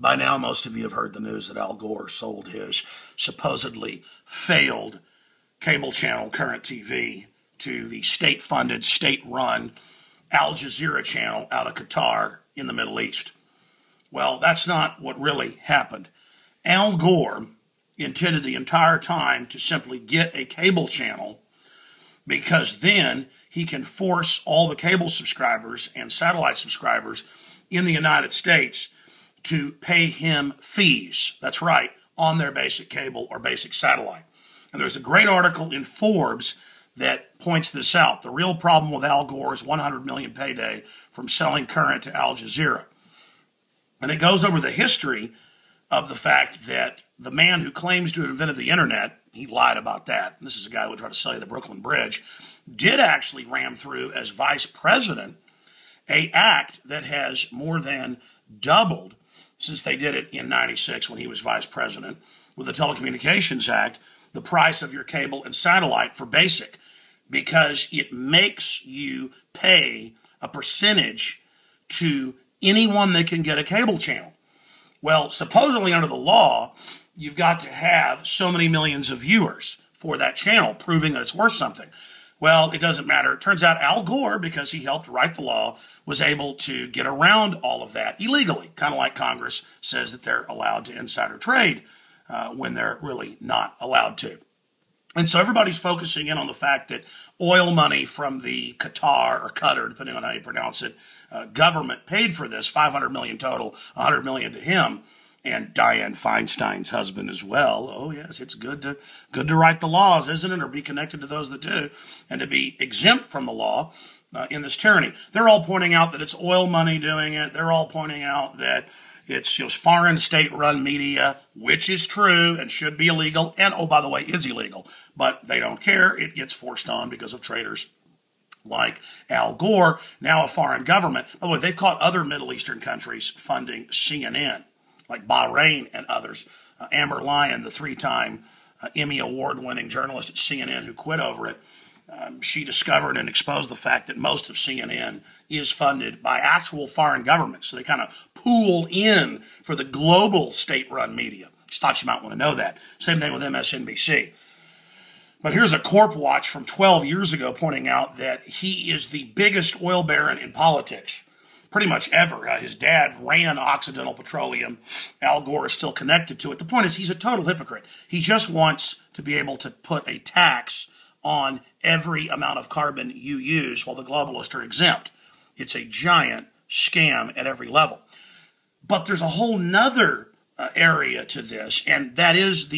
By now, most of you have heard the news that Al Gore sold his supposedly failed cable channel, Current TV, to the state-funded, state-run Al Jazeera channel out of Qatar in the Middle East. Well, that's not what really happened. Al Gore intended the entire time to simply get a cable channel because then he can force all the cable subscribers and satellite subscribers in the United States to pay him fees. That's right, on their basic cable or basic satellite. And there's a great article in Forbes that points this out. The real problem with Al Gore's $100 million payday from selling Current to Al Jazeera. And it goes over the history of the fact that the man who claims to have invented the internet, he lied about that. This is a guy who would try to sell you the Brooklyn Bridge, did actually ram through as vice president an act that has more than doubled since they did it in '96 when he was vice president with the Telecommunications Act, the price of your cable and satellite for basic, because it makes you pay a percentage to anyone that can get a cable channel. Well, supposedly under the law, you've got to have so many millions of viewers for that channel, proving that it's worth something. Well, it doesn't matter. It turns out Al Gore, because he helped write the law, was able to get around all of that illegally, kind of like Congress says that they're allowed to insider trade when they're really not allowed to. And so everybody's focusing in on the fact that oil money from the Qatar, or Qatar, depending on how you pronounce it, government paid for this, $500 million total, $100 million to him, and Dianne Feinstein's husband as well. Oh, yes, it's good to write the laws, isn't it, or be connected to those that do, and to be exempt from the law in this tyranny. They're all pointing out that it's oil money doing it. They're all pointing out that it's foreign state-run media, which is true and should be illegal, and, oh, by the way, is illegal. But they don't care. It gets forced on because of traitors like Al Gore, now a foreign government. By the way, they've caught other Middle Eastern countries funding CNN, like Bahrain and others. Amber Lyon, the three-time Emmy Award-winning journalist at CNN who quit over it, she discovered and exposed the fact that most of CNN is funded by actual foreign governments. So they kind of pool in for the global state-run media. Just thought you might want to know that. Same thing with MSNBC. But here's a Corp Watch from 12 years ago pointing out that he is the biggest oil baron in politics, pretty much ever. His dad ran Occidental Petroleum. Al Gore is still connected to it. The point is he's a total hypocrite. He just wants to be able to put a tax on every amount of carbon you use while the globalists are exempt. It's a giant scam at every level. But there's a whole nother area to this, and that is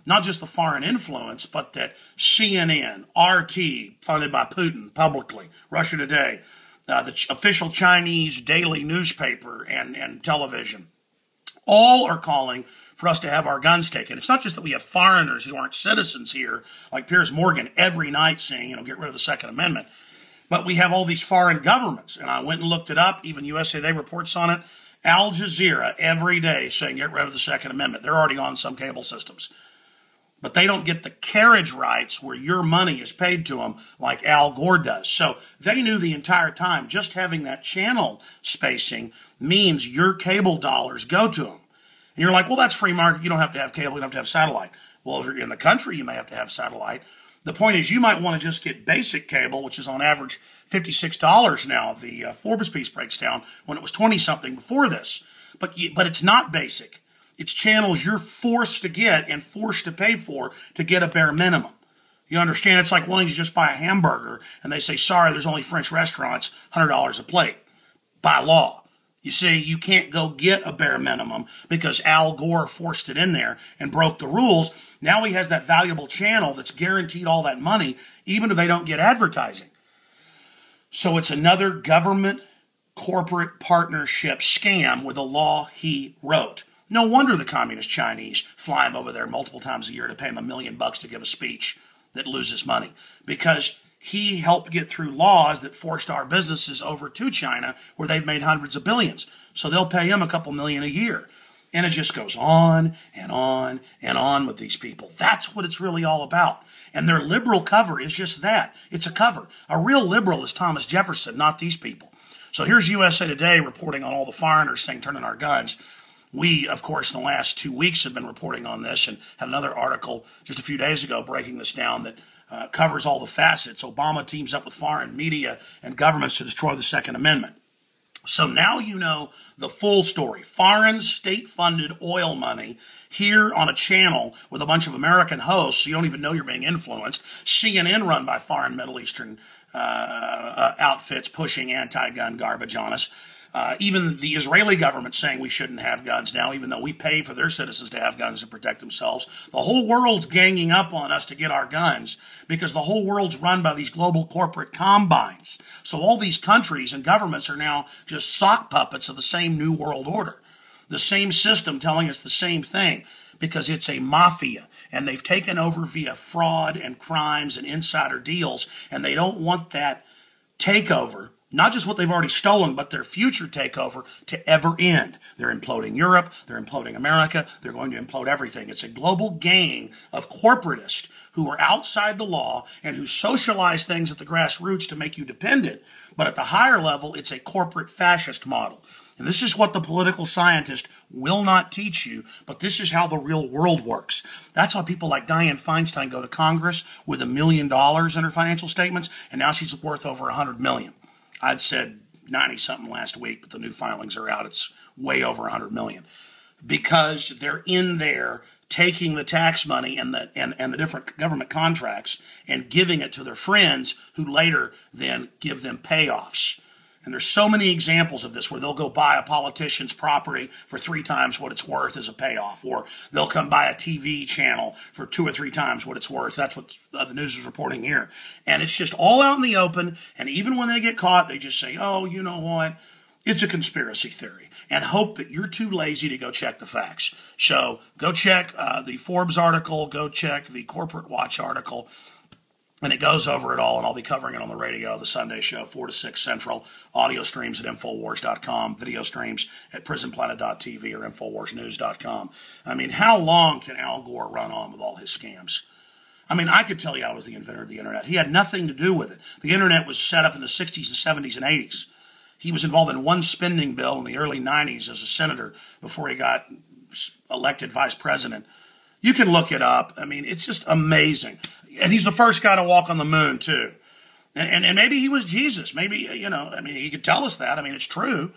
not just the foreign influence, but that CNN, RT, funded by Putin publicly, Russia Today, the official Chinese daily newspaper and television, all are calling for us to have our guns taken. It's not just that we have foreigners who aren't citizens here, like Piers Morgan every night saying, get rid of the Second Amendment, but we have all these foreign governments. And I went and looked it up. Even USA Today reports on it. Al Jazeera every day saying get rid of the Second Amendment. They're already on some cable systems. But they don't get the carriage rights where your money is paid to them like Al Gore does. So they knew the entire time just having that channel spacing means your cable dollars go to them. And you're like, well, that's free market. You don't have to have cable. You don't have to have satellite. Well, if you're in the country, you may have to have satellite. The point is you might want to just get basic cable, which is on average $56 now. The Forbes piece breaks down when it was 20-something before this. But it's not basic. It's channels you're forced to get and forced to pay for to get a bare minimum. You understand? It's like wanting to just buy a hamburger and they say, sorry, there's only French restaurants, $100 a plate by law. You see, you can't go get a bare minimum because Al Gore forced it in there and broke the rules. Now he has that valuable channel that's guaranteed all that money, even if they don't get advertising. So it's another government corporate partnership scam with a law he wrote. No wonder the communist Chinese fly him over there multiple times a year to pay him $1 million to give a speech that loses money, because he helped get through laws that forced our businesses over to China where they've made hundreds of billions. So they'll pay him a couple million a year. And it just goes on and on and on with these people. That's what it's really all about. And their liberal cover is just that. It's a cover. A real liberal is Thomas Jefferson, not these people. So here's USA Today reporting on all the foreigners saying turn in our guns. We, of course, in the last 2 weeks have been reporting on this and had another article just a few days ago breaking this down that covers all the facets. Obama teams up with foreign media and governments to destroy the Second Amendment. So now you know the full story. Foreign state-funded oil money here on a channel with a bunch of American hosts, so you don't even know you're being influenced. CNN run by foreign Middle Eastern outfits pushing anti-gun garbage on us. Even the Israeli government saying we shouldn't have guns now, even though we pay for their citizens to have guns to protect themselves. The whole world's ganging up on us to get our guns because the whole world's run by these global corporate combines. So all these countries and governments are now just sock puppets of the same new world order. The same system telling us the same thing because it's a mafia. And they've taken over via fraud and crimes and insider deals. And they don't want that takeover, not just what they've already stolen, but their future takeover to ever end. They're imploding Europe. They're imploding America. They're going to implode everything. It's a global gang of corporatists who are outside the law and who socialize things at the grassroots to make you dependent. But at the higher level, it's a corporate fascist model. And this is what the political scientist will not teach you, but this is how the real world works. That's why people like Dianne Feinstein go to Congress with $1 million in her financial statements, and now she's worth over $100 million. I'd said 90-something last week, but the new filings are out. It's way over $100 million. Because they're in there taking the tax money and the different government contracts and giving it to their friends who later then give them payoffs. And there's so many examples of this where they'll go buy a politician's property for 3 times what it's worth as a payoff. Or they'll come buy a TV channel for 2 or 3 times what it's worth. That's what the news is reporting here. And it's just all out in the open. And even when they get caught, they just say, oh, you know what? It's a conspiracy theory. And hope that you're too lazy to go check the facts. So go check the Forbes article. Go check the Corporate Watch article. And it goes over it all, and I'll be covering it on the radio, the Sunday show, 4 to 6 Central, audio streams at Infowars.com, video streams at PrisonPlanet.tv or InfoWarsNews.com. I mean, how long can Al Gore run on with all his scams? I mean, I could tell you I was the inventor of the Internet. He had nothing to do with it. The Internet was set up in the 60s and 70s and 80s. He was involved in one spending bill in the early 90s as a senator before he got elected vice president. You can look it up. I mean, it's just amazing. And he's the first guy to walk on the moon, too. And maybe he was Jesus. Maybe, you know, I mean, he could tell us that. I mean, it's true.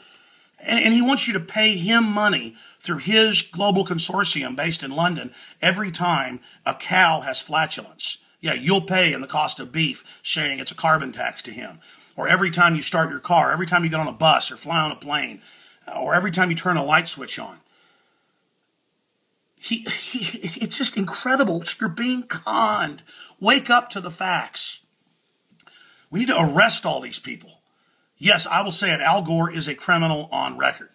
And he wants you to pay him money through his global consortium based in London every time a cow has flatulence. Yeah, you'll pay in the cost of beef, saying it's a carbon tax to him. Or every time you start your car, every time you get on a bus or fly on a plane, or every time you turn a light switch on. It's just incredible. You're being conned. Wake up to the facts. We need to arrest all these people. Yes, I will say it. Al Gore is a criminal on record.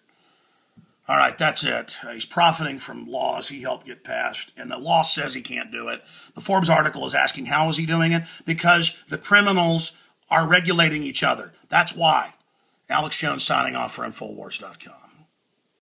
All right, that's it. He's profiting from laws he helped get passed, and the law says he can't do it. The Forbes article is asking how is he doing it? Because the criminals are regulating each other. That's why. Alex Jones signing off for Infowars.com.